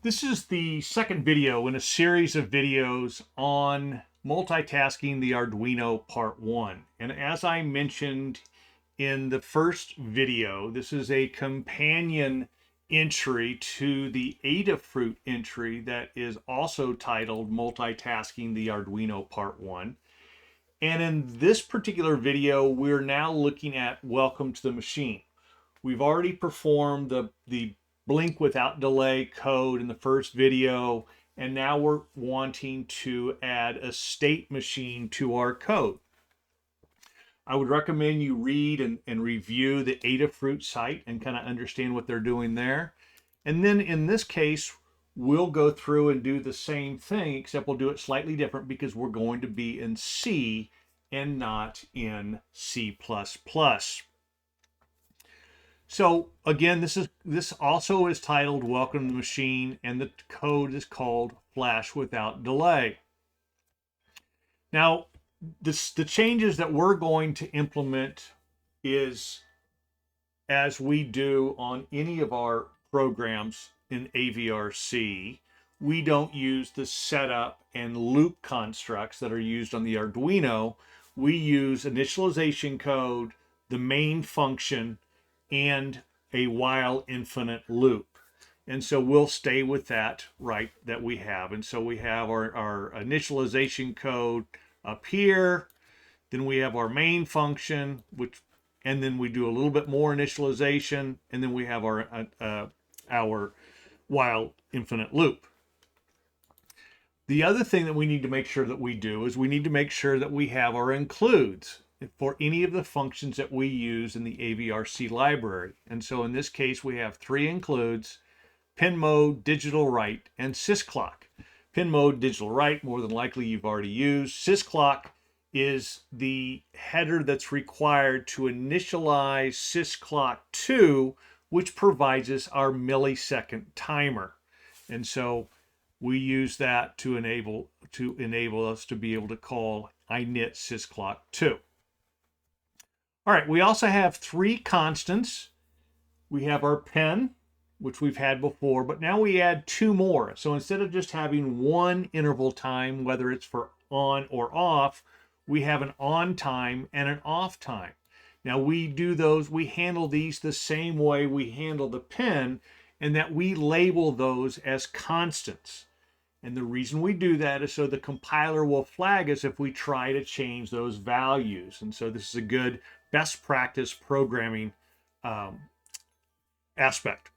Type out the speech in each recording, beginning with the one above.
This is the second video in a series of videos on multitasking the Arduino Part 1. And as I mentioned in the first video, this is a companion entry to the Adafruit entry that is also titled Multitasking the Arduino Part 1. And in this particular video, we're now looking at Welcome to the Machine. We've already performed the blink without delay code in the first video, and now we're wanting to add a state machine to our code. I would recommend you read and review the Adafruit site and kind of understand what they're doing there. And then in this case, we'll go through and do the same thing, except we'll do it slightly different because we're going to be in C and not in C++. So again, this also is titled Welcome to the Machine, and the code is called Flash Without Delay. Now, the changes that we're going to implement is, as we do on any of our programs in AVRC, we don't use the setup and loop constructs that are used on the Arduino. We use initialization code, the main function, and a while infinite loop. And so we'll stay with that that we have. And so we have our initialization code up here. Then we have our main function, and then we do a little bit more initialization, and then we have our while infinite loop. The other thing that we need to make sure that we do is we need to make sure that we have our includes for any of the functions that we use in the AVRC library. And so in this case, we have three includes: pin mode, digital write, and sysclock. Pin mode, digital write, more than likely you've already used. Sysclock is the header that's required to initialize sysclock 2, which provides us our millisecond timer. And so we use that to enable us to be able to call init sysclock 2. All right, we also have three constants. We have our pin, which we've had before, but now we add two more. So instead of just having one interval time, whether it's for on or off, we have an on time and an off time. Now we handle these the same way we handle the pin, in that we label those as constants. And the reason we do that is so the compiler will flag us if we try to change those values. And so this is a good best practice programming aspect.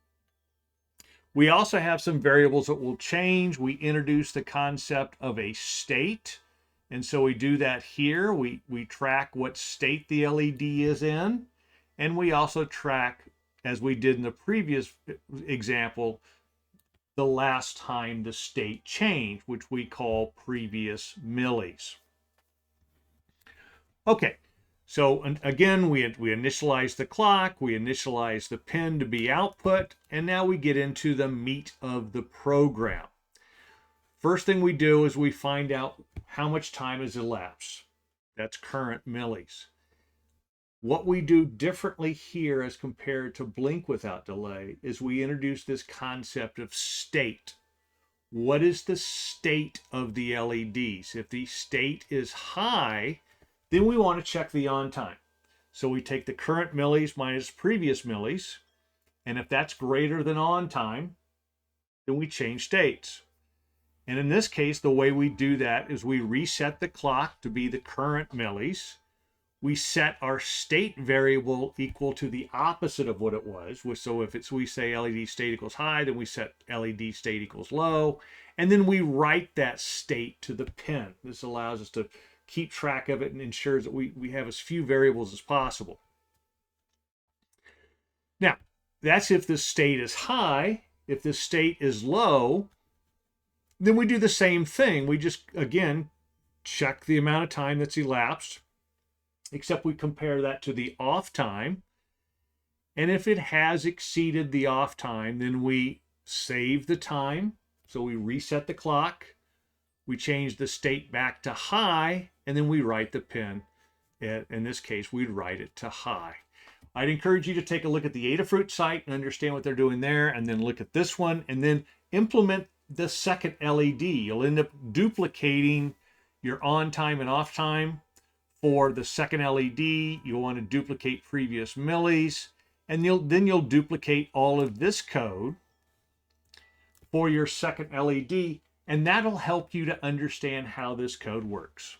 We also have some variables that will change. We introduce the concept of a state. And so we do that here. We track what state the LED is in. And we also track, as we did in the previous example, the last time the state changed, which we call previous millis. Okay, so again, we initialize the clock, we initialize the pin to be output, and now we get into the meat of the program. First thing we do is we find out how much time has elapsed. That's current millis. What we do differently here as compared to blink without delay is we introduce this concept of state. What is the state of the LEDs? If the state is high, then we want to check the on time. So we take the current millis minus previous millis, and if that's greater than on time, then we change states. And in this case, the way we do that is we reset the clock to be the current millis. We set our state variable equal to the opposite of what it was. So if we say LED state equals high, then we set LED state equals low. And then we write that state to the pin. This allows us to keep track of it and ensures that we have as few variables as possible. Now, that's if the state is high. If the state is low, then we do the same thing. We just, again, check the amount of time that's elapsed, except we compare that to the off time. And if it has exceeded the off time, then we save the time. So we reset the clock, we change the state back to high, and then we write the pin. In this case, we'd write it to high. I'd encourage you to take a look at the Adafruit site and understand what they're doing there, and then look at this one, and then implement the second LED. You'll end up duplicating your on time and off time for the second LED. You'll want to duplicate previous millis, and then you'll duplicate all of this code for your second LED, and that'll help you to understand how this code works.